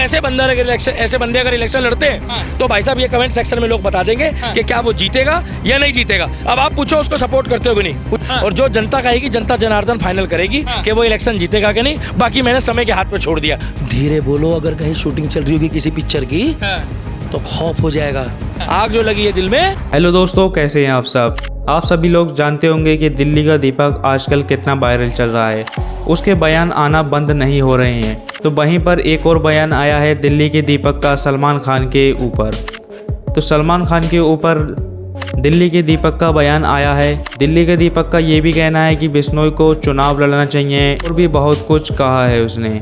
और ऐसे बंदे अगर इलेक्शन लड़ते हैं तो भाई साहब ये कमेंट सेक्शन में लोग बता देंगे कि क्या वो जीतेगा या नहीं जीतेगा। अब आप पूछो उसको सपोर्ट करते हो कि नहीं, और जो जनता कहेगी, जनता जनार्दन फाइनल करेगी कि वो इलेक्शन जीतेगा कि नहीं। बाकी मैंने समय के हाथ पे छोड़ दिया। धीरे बोलो, अगर कहीं शूटिंग चल रही होगी किसी पिक्चर की तो खौफ हो जाएगा। आग जो लगी है दिल में। हेलो दोस्तों, कैसे हैं आप सब। आप सभी लोग जानते होंगे कि दिल्ली का दीपक आजकल कितना वायरल चल रहा है। उसके बयान आना बंद नहीं हो रहे हैं। तो वहीं पर एक और बयान आया है दिल्ली के दीपक का सलमान खान के ऊपर। तो सलमान खान के ऊपर दिल्ली के दीपक का बयान आया है। दिल्ली के दीपक का ये भी कहना है कि बिश्नोई को चुनाव लड़ना चाहिए और भी बहुत कुछ कहा है उसने।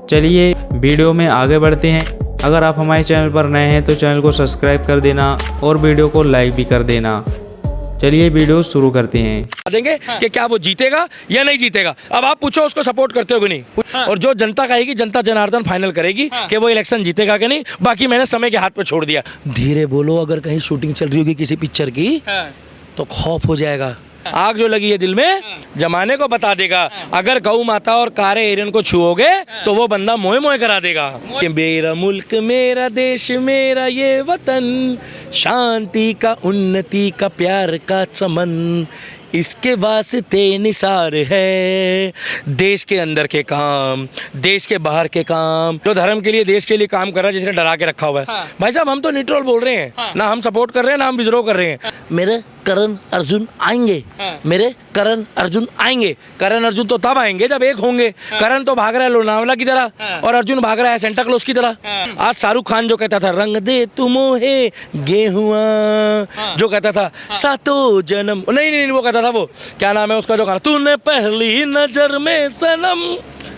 चलिए वीडियो में आगे बढ़ते हैं। अगर आप हमारे चैनल पर नए हैं तो चैनल को सब्सक्राइब कर देना और वीडियो को लाइक भी कर देना। चलिए वीडियो शुरू करते हैं। देंगे कि क्या वो जीतेगा या नहीं जीतेगा। अब आप पूछो उसको सपोर्ट करते हो कि नहीं, और जो जनता कहेगी, जनता जनार्दन फाइनल करेगी कि वो इलेक्शन जीतेगा कि नहीं। बाकी मैंने समय के हाथ पे छोड़ दिया। धीरे बोलो, अगर कहीं शूटिंग चल रही होगी किसी पिक्चर की तो खौफ हो जाएगा। आग जो लगी है दिल में जमाने को बता देगा। अगर गौ माता और कारे एरियन को छुओगे तो वो बंदा मोए मोए करा देगा। कि मेरा मुल्क, मेरा देश, मेरा ये वतन, शांति का, उन्नति का, प्यार का चमन, इसके वास्ते निसार है। देश के अंदर के काम, देश के बाहर के काम, जो धर्म के लिए, देश के लिए काम कर रहा है, जिसने डरा के रखा हुआ है। भाई साहब हम तो न्यूट्रल बोल रहे हैं, ना हम सपोर्ट कर रहे हैं ना हम विद्रोह कर रहे हैं। मेरे करण अर्जुन आएंगे, मेरे करण अर्जुन आएंगे। करण अर्जुन तो तब आएंगे जब एक होंगे। करण तो भाग रहा है लोनावला की तरह और अर्जुन भाग रहा है सेंटा क्लॉज की तरह। आज शाहरुख खान जो कहता था रंग दे तुमोहे गेहुआ, जो कहता था सातों जन्म, नहीं वो कहता था, वो क्या नाम है उसका जो गाना, तूने पहली नजर में सनम,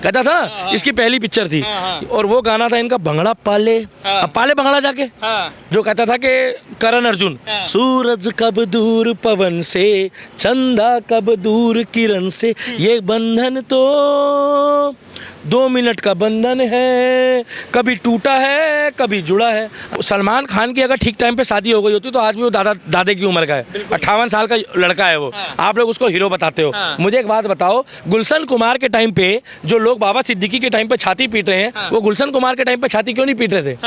कहता था ना। इसकी पहली पिक्चर थी और वो गाना था इनका भंगड़ा पाले। अब पाले भंगड़ा जाके जो कहता था कि करण अर्जुन, सूरज कब दूर पवन से, चंदा कब दूर किरण से, ये बंधन तो 2 मिनट का बंधन है, कभी टूटा है कभी जुड़ा है। सलमान खान की अगर ठीक टाइम पे शादी हो गई होती तो आज भी वो दादे की उम्र का है। 58 साल का लड़का है वो। आप लोग उसको हीरो बताते हो। मुझे एक बात बताओ, गुलशन कुमार के टाइम पे जो लोग बाबा सिद्दीकी के टाइम पे छाती पीट रहे हैं, वो गुलशन कुमार के टाइम पे छाती क्यों नहीं पीट रहे थे?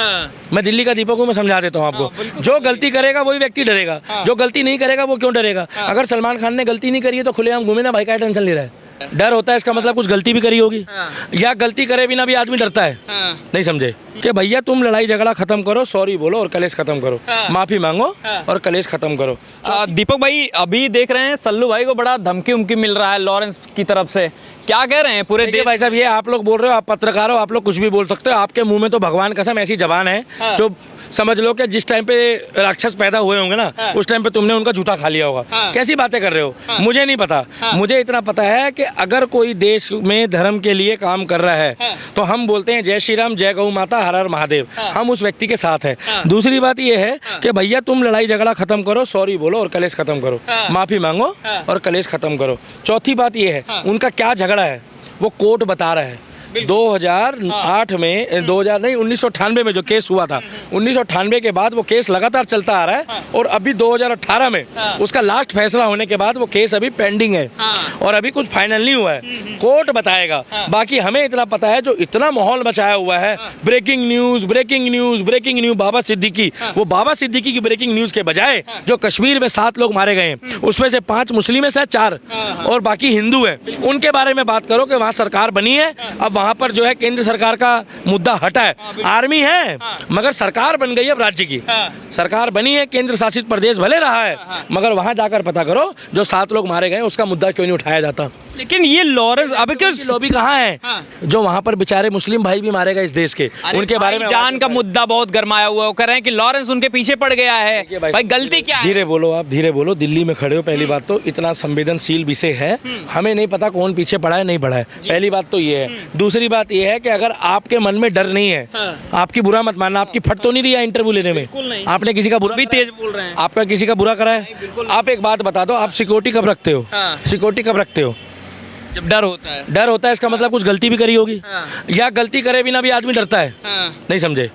मैं दिल्ली का दीपक हूँ, मैं समझा देता हूँ आपको। जो गलती करेगा वही व्यक्ति डरेगा, जो गलती नहीं करेगा वो क्यों डरेगा? अगर सलमान खान ने गलती नहीं करी है तो खुलेआम घूमे ना भाई, क्या टेंशन ले रहा है? डर होता है, इसका मतलब कुछ गलती भी करी होगी। या गलती करे बिना भी आदमी डरता है। नहीं समझे कि भैया तुम लड़ाई झगड़ा खत्म करो, सॉरी बोलो और कलेश खत्म करो, माफी मांगो और कलेश खत्म करो। दीपक भाई अभी देख रहे हैं सल्लू भाई को बड़ा धमकी उमकी मिल रहा है लॉरेंस की तरफ से, क्या कह रहे हैं पूरे देश? भाई साहब ये आप लोग बोल रहे हो, आप पत्रकार हो, आप लोग कुछ भी बोल सकते हो। आपके मुंह में तो भगवान कसम ऐसी जबान है जो समझ लो कि जिस टाइम पे राक्षस पैदा हुए होंगे ना, उस टाइम पे तुमने उनका झूठा खा लिया होगा। कैसी बातें कर रहे हो? मुझे नहीं पता। मुझे इतना पता है कि अगर कोई देश में धर्म के लिए काम कर रहा है तो हम बोलते हैं जय श्री राम, जय गौ माता, हर हर महादेव। हम उस व्यक्ति के साथ हैं। दूसरी बात ये है कि भैया तुम लड़ाई झगड़ा खत्म करो, सॉरी बोलो और कलेश खत्म करो, माफी मांगो और कलेश खत्म करो। चौथी बात ये है, उनका क्या झगड़ा है वो कोर्ट बता रहा है। 2008 में 1998 में जो केस हुआ था, 1998 के बाद वो केस लगातार चलता आ रहा है और अभी 2018 में उसका लास्ट फैसला होने के बाद वो केस अभी पेंडिंग है और अभी कुछ फाइनल नहीं हुआ है। कोर्ट बताएगा। बाकी हमें इतना पता है, जो इतना माहौल मचाया हुआ है, breaking news breaking news breaking news, Baba Siddique, वो बाबा सिद्दीकी की ब्रेकिंग न्यूज के बजाय जो कश्मीर में 7 लोग मारे गए हैं, उसमें से 5 मुस्लिम है, शायद 4 और बाकी हिंदू है, उनके बारे में बात करो कि वहाँ सरकार बनी है। अब वहां पर जो है केंद्र सरकार का मुद्दा हटा है, आर्मी है मगर सरकार बन गई है, अब राज्य की सरकार बनी है, केंद्र शासित प्रदेश भले रहा है, मगर वहां जाकर पता करो जो 7 लोग मारे गए उसका मुद्दा क्यों नहीं उठाया जाता। लेकिन ये लॉरेंस अब क्यों लॉबी कहाँ है? जो वहाँ पर बेचारे मुस्लिम भाई भी मारे गए इस देश के, उनके बारे में जान का मुद्दा बहुत गरमाया हुआ है। वो कह रहे हैं कि लॉरेंस उनके पीछे पड़ गया है। भाई गलती क्या है? धीरे बोलो, आप धीरे बोलो। दिल्ली में खड़े हो, पहली बात तो इतना संवेदनशील विषय है, हमें नहीं पता कौन पीछे पड़ा है नहीं पड़ा है, पहली बात तो ये है। दूसरी बात ये है कि अगर आपके मन में डर नहीं है, आपकी बुरा मत मानना, आपकी फट तो नहीं रही है इंटरव्यू लेने में, आपने किसी का बुरा भी तेज बोल रहे हैं, आपका किसी का बुरा करा है? आप एक बात बता दो, आप सिक्योरिटी कब रखते हो? सिक्योरिटी कब रखते हो? जब डर होता है। इसका मतलब कुछ गलती भी करी होगी। या गलती करे बिना भी आदमी डरता है। नहीं समझे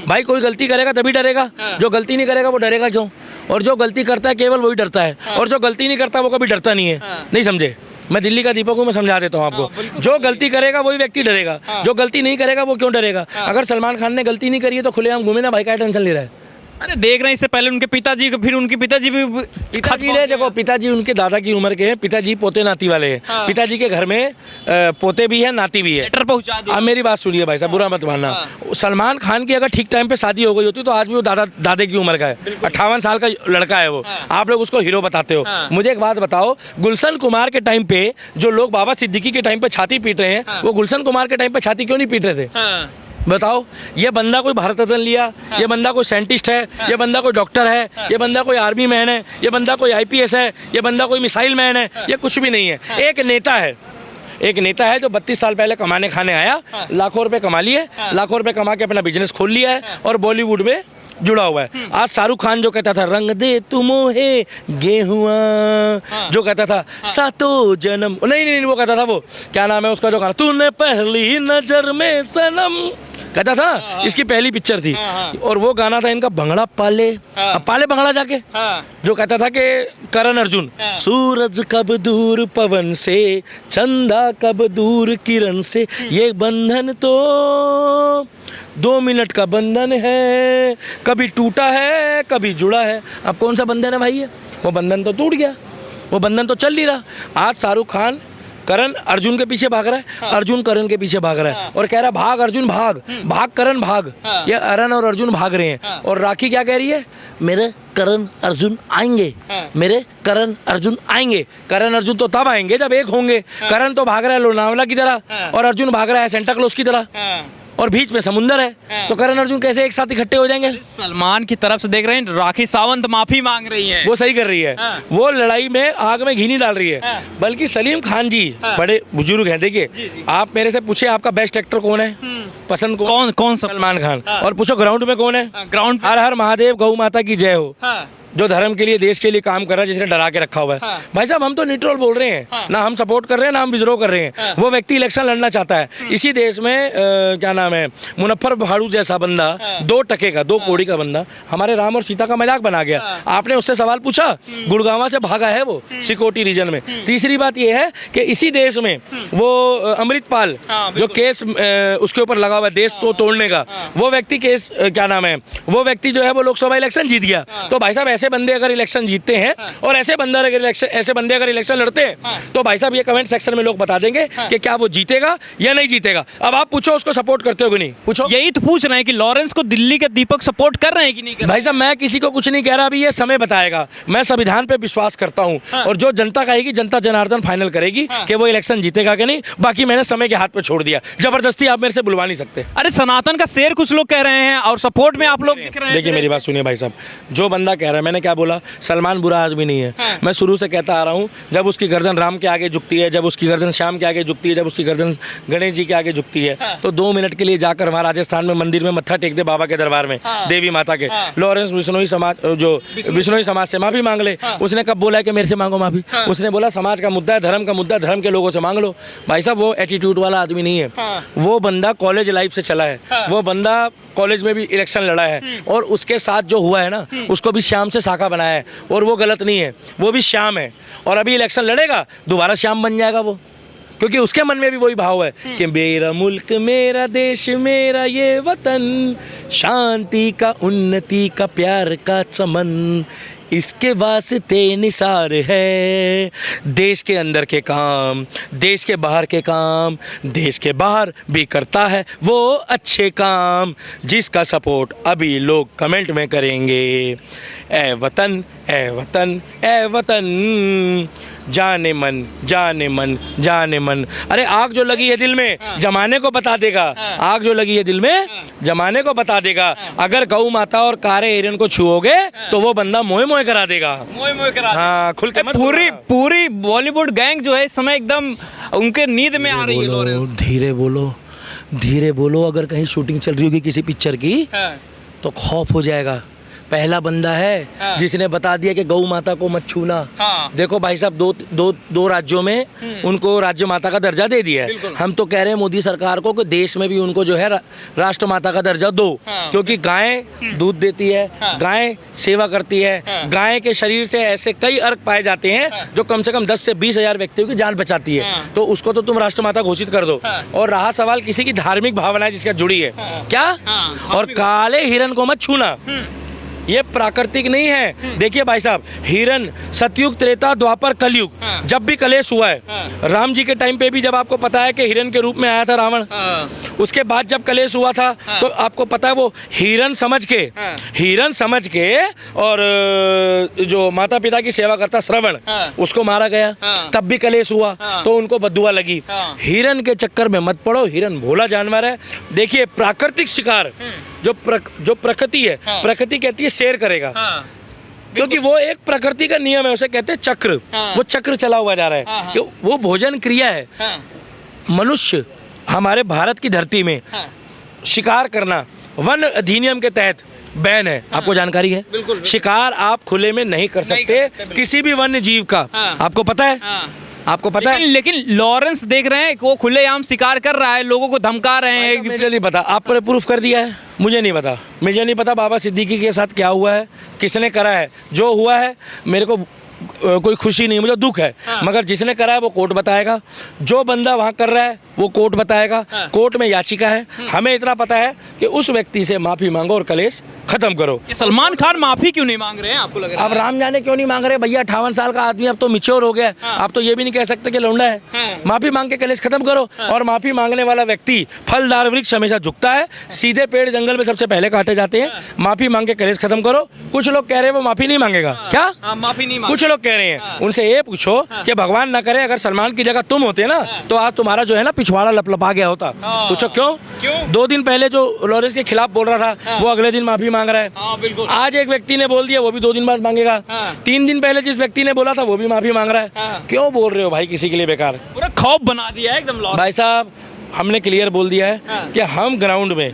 भाई, कोई गलती करेगा तभी डरेगा, जो गलती नहीं करेगा वो डरेगा क्यों? और जो गलती करता है केवल वही डरता है, और जो गलती नहीं करता वो कभी डरता नहीं है। नहीं समझे? मैं दिल्ली का दीपक हूँ, मैं समझा देता हूँ आपको। जो गलती करेगा वही व्यक्ति डरेगा, जो गलती नहीं करेगा वो क्यों डरेगा? अगर सलमान खान ने गलती नहीं करी है तो खुलेआम घूमे ना भाई, क्या टेंशन ले रहा है? अरे देख रहे हैं इससे पहले उनके पिताजी को, फिर उनके पिताजी भी पिताजी ने, देखो पिताजी उनके दादा की उम्र के हैं, पिताजी पोते नाती वाले हैं। पिताजी के घर में पोते भी है, नाती भी है। लेटर पहुंचा दिया। आप मेरी बात सुनिए भाई साहब, बुरा मत मानना। सलमान खान की अगर ठीक टाइम पे शादी हो गई होती तो आज भी वो दादे की उम्र का है, 58 साल का लड़का है वो। आप लोग उसको हीरो बताते हो। मुझे एक बात बताओ, गुलशन कुमार के टाइम पे जो लोग बाबा सिद्दीकी के टाइम पे छाती पीट रहे हैं, वो गुलशन कुमार के टाइम पे छाती क्यों नहीं पीट रहे थे? बताओ। ये बंदा कोई भारत रत्न लिया, ये बंदा कोई साइंटिस्ट है, ये बंदा कोई डॉक्टर है, ये बंदा कोई आर्मी मैन है, ये बंदा कोई आईपीएस है, ये बंदा कोई मिसाइल मैन है, ये कुछ भी नहीं है। एक नेता है, एक नेता है जो 32 साल पहले कमाने खाने आया, लाखों रुपए कमा लिए, लाखों रुपए कमा के अपना बिजनेस खोल लिया है और बॉलीवुड में जुड़ा हुआ है। आज शाहरुख खान जो कहता था रंग दे तू मोहे गेहुआ, जो कहता था सातों जन्म, नहीं वो कहता था, वो क्या नाम है उसका जो गाना, तूने पहली नजर में सनम, कहता था ना, इसकी पहली पिक्चर थी। और वो गाना था इनका भंगड़ा पाले, अब पाले भंगड़ा जाके, जो कहता था कि करण अर्जुन, सूरज कब दूर पवन से, चंदा कब दूर किरण से, ये बंधन तो 2 मिनट का बंधन है, कभी टूटा है कभी जुड़ा है। अब कौन सा बंधन है भाई? है वो बंधन तो टूट गया, वो बंधन तो चल नहीं रहा। आज शाहरुख खान करण अर्जुन के पीछे भाग रहा है, अर्जुन करण के पीछे भाग रहा है और कह रहा है भाग अर्जुन भाग, भाग करण भाग। ये अरण और अर्जुन भाग रहे हैं और राखी क्या कह रही है? मेरे करण अर्जुन आएंगे, मेरे करण अर्जुन आएंगे। करण अर्जुन तो तब आएंगे जब एक होंगे। करण तो भाग रहा है लोनावला की तरह और अर्जुन भाग रहा है सेंटा क्लॉज की तरह, और बीच में समुंदर है, तो करण अर्जुन कैसे एक साथ इकट्ठे हो जाएंगे? सलमान की तरफ से देख रहे हैं राखी सावंत माफी मांग रही है, वो सही कर रही है। वो लड़ाई में आग में घी नहीं डाल रही है। बल्कि सलीम खान जी बड़े बुजुर्ग हैं। देखिए, आप मेरे से पूछे आपका बेस्ट एक्टर कौन है, पसंद कौन? सलमान खान। और पूछो ग्राउंड में कौन है? ग्राउंड हर हर महादेव, गौ माता की जय हो, जो धर्म के लिए देश के लिए काम कर रहा है, जिसने डरा के रखा हुआ है। भाई साहब, हम तो न्यूट्रल बोल रहे हैं, ना हम सपोर्ट कर रहे हैं ना हम विद्रोह कर रहे हैं। वो व्यक्ति इलेक्शन लड़ना चाहता है इसी देश में, क्या नाम है, मुनफ्फर भाड़ू जैसा बंदा, 2 टके का, 2 कौड़ी का बंदा, हमारे राम और सीता का मजाक बना गया। आपने उससे सवाल पूछा, गुड़गांव से भागा है वो, सिकोटी रीजन में। तीसरी बात ये है कि इसी देश में वो अमृतपाल जो केस उसके ऊपर लगा हुआ है देश तो तोड़ने का, वो व्यक्ति केस, क्या नाम है, वो व्यक्ति जो है वो लोकसभा इलेक्शन जीत गया। तो भाई साहब, ऐसे बंदे अगर इलेक्शन जीतते हैं और ऐसे बंदे अगर इलेक्शन लड़ते हैं, तो भाई साहब ये कमेंट सेक्शन में लोग बता देंगे कि क्या वो जीतेगा या नहीं जीतेगा। अब आप पूछो उसको सपोर्ट करते हो कि नहीं, पूछो। यही तो पूछ रहे हैं कि लॉरेंस को दिल्ली के दीपक सपोर्ट कर रहे हैं कि नहीं कर रहे? भाई साहब, मैं किसी को कुछ नहीं कह रहा, अभी ये समय बताएगा। मैं संविधान पे विश्वास करता हूँ और जो जनता कहेगी, जनता जनार्दन फाइनल करेगी कि वो इलेक्शन जीतेगा कि नहीं। बाकी मैंने समय के हाथ पे छोड़ दिया, जबरदस्ती आप मेरे से बुलवा नहीं सकते। अरे सनातन का शेर कुछ लोग कह रहे हैं और सपोर्ट में आप लोग दिख रहे हैं। देखिए मेरी बात सुनिए भाई साहब, जो बंदा कह रहा है, मैंने क्या बोला, सलमान बुरा आदमी नहीं है। मैं शुरू से कहता आ रहा हूँ, जब उसकी गर्दन राम के आगे झुकती है, जब उसकी गर्दन श्याम के आगे झुकती है, जब उसकी गर्दन गणेश जी के आगे झुकती है, तो 2 मिनट के लिए जाकर वहाँ राजस्थान में मंदिर में मत्था टेक दे बाबा के दरबार में, देवी माता के। लॉरेंस बिश्नोई समाज से माफी मांग ले। उसने कब बोला है कि मेरे से मांगो माफी? उसने बोला समाज का मुद्दा है, धर्म का मुद्दा है, धर्म के लोगों से मांग लो। भाई साहब, वो एटीट्यूड वाला आदमी नहीं है। वो बंदा कॉलेज लाइफ से चला है, वो बंदा कॉलेज में भी इलेक्शन लड़ा है और उसके साथ जो हुआ है ना, उसको भी श्याम से शाखा बनाया है और वो गलत नहीं है, वो भी श्याम है। और अभी इलेक्शन लड़ेगा, दोबारा श्याम बन जाएगा वो, क्योंकि उसके मन में भी वही भाव है कि मेरा मुल्क, मेरा देश, मेरा ये वतन, शांति का, उन्नति का, प्यार का चमन, इसके वास्ते निसार है। देश के अंदर के काम, देश के बाहर के काम, देश के बाहर भी करता है वो अच्छे काम, जिसका सपोर्ट अभी लोग कमेंट में करेंगे। ए वतन, ए वतन, ए वतन, जाने मन, जाने मन, जाने मन। अरे आग जो लगी है दिल में, जमाने को बता देगा। आग जो लगी है दिल में, जमाने को बता देगा। अगर गौ माता और कारे हिरन को छुओगे तो वो बंदा मोए मोए करा देगा, मोए मोए करा। हाँ, खुल के मत। पूरी बॉलीवुड गैंग जो है इस समय एकदम उनके नींद में आ रही है। लॉरेंस, धीरे बोलो, धीरे बोलो। अगर कहीं शूटिंग चल रही होगी किसी पिक्चर की तो खौफ हो जाएगा। पहला बंदा है हाँ। जिसने बता दिया कि गौ माता को मत छूना। हाँ। देखो भाई साहब, दो राज्यों में उनको राज्य माता का दर्जा दे दिया है। बिल्कुल। हम तो कह रहे हैं मोदी सरकार को कि देश में भी उनको जो है राष्ट्र माता का दर्जा दो। हाँ। क्योंकि गाय दूध देती है, हाँ। गाय सेवा करती है, हाँ। गाय के शरीर से ऐसे कई अर्क पाए जाते हैं जो कम से कम 10 से 20 हजार व्यक्तियों की जान बचाती है। हाँ। तो उसको तो तुम राष्ट्र माता घोषित कर दो। हाँ। और रहा सवाल किसी की धार्मिक भावनाएं जिसका जुड़ी है, क्या? हाँ। और काले हिरन को मत छूना, ये प्राकृतिक नहीं है। देखिए भाई साहब, हिरन सतयुग, त्रेता, द्वापर, कलयुग, हाँ। जब भी कलेश हुआ है, हाँ। राम जी के टाइम पे भी जब आपको पता है कि हिरन के रूप में आया था रावण, उसके बाद जब कलेश हुआ था तो आपको पता है वो हिरन समझ के और जो माता पिता की सेवा करता श्रवण, उसको मारा गया। तब भी कलेश हुआ तो उनको बद्दुआ लगी। हिरन के चक्कर में मत पड़ो, हिरन भोला जानवर है। देखिए, प्राकृतिक शिकार जो प्रकृति है, प्रकृति कहती है शेर करेगा, क्योंकि वो एक प्रकृति का नियम है, उसे कहते हैं चक्र। वो चक्र चला हुआ जा रहा है, कि वो भोजन क्रिया है। मनुष्य हमारे भारत की धरती में शिकार करना वन अधिनियम के तहत बैन है। आपको जानकारी है? बिल्कुल। शिकार आप खुले में नहीं कर सकते किसी भी वन्य जीव का। आपको पता है? आपको पता है? लेकिन लॉरेंस देख रहे हैं कि वो खुलेआम शिकार कर रहा है, लोगों को धमका रहे हैं। मुझे नहीं पता, आपने प्रूफ कर दिया है? मुझे नहीं पता बाबा सिद्दीकी के साथ क्या हुआ है, किसने करा है। जो हुआ है मेरे को कोई खुशी नहीं, मुझे दुख है। मगर जिसने करा है वो कोर्ट बताएगा, जो बंदा वहाँ कर रहा है वो कोर्ट बताएगा। कोर्ट में याचिका है। हमें इतना पता है कि उस व्यक्ति से माफी मांगो और कलेश खत्म करो। कि सलमान खान माफी क्यों नहीं मांग रहे हैं, आपको लग रहा है? अब राम जाने क्यों नहीं मांग रहे भैया, 58 साल का आदमी अब तो मिच्योर हो गया है। आप तो ये भी नहीं कह सकते कि लौंडा है। माफी मांग के कलेश खत्म करो। और माफी मांगने वाला व्यक्ति, फलदार वृक्ष हमेशा झुकता है, सीधे पेड़ जंगल में सबसे पहले काटे जाते हैं। माफी मांग के कलेश खत्म करो। कुछ लोग कह रहे हैं वो माफी नहीं मांगेगा, क्या? माफी नहीं कुछ लोग कह रहे हैं, उनसे ये पूछो कि भगवान ना करे अगर सलमान की जगह तुम होते ना तो आज तुम्हारा जो है ना पिछवाड़ा लपलपा गया होता। पूछो क्यों? 2 दिन पहले जो लॉरेंस के खिलाफ बोल रहा था वो अगले दिन माफी मांग रहा है। आज एक व्यक्ति ने बोल दिया, वो भी 2 दिन बाद मांगेगा। 3 दिन पहले जिस व्यक्ति ने बोला था वो भी माफी मांग रहा है। क्यों बोल रहे हो भाई किसी के लिए बेकार? पूरा खौफ बना दिया है एकदम लॉरेंस। भाई साहब, हमने क्लियर बोल दिया है कि हम ग्राउंड में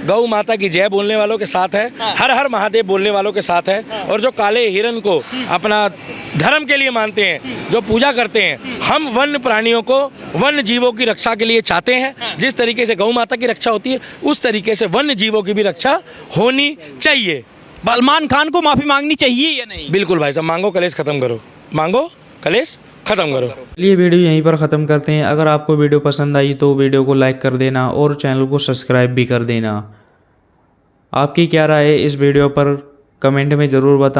गौ माता की जय बोलने वालों के साथ है, हर हर महादेव बोलने वालों के साथ है। और जो काले हिरन को अपना धर्म के लिए मानते हैं, जो पूजा करते हैं, हम वन्य प्राणियों को, वन्य जीवों की रक्षा के लिए चाहते हैं। जिस तरीके से गौ माता की रक्षा होती है उस तरीके से वन्य जीवों की भी रक्षा होनी चाहिए। सलमान खान को माफी मांगनी चाहिए या नहीं? बिल्कुल भाई साहब, मांगो कलेश खत्म करो, मांगो कलेश खत्म करो। चलिए वीडियो यहीं पर ख़त्म करते हैं। अगर आपको वीडियो पसंद आई तो वीडियो को लाइक कर देना और चैनल को सब्सक्राइब भी कर देना। आपकी क्या राय है इस वीडियो पर कमेंट में ज़रूर बताएं।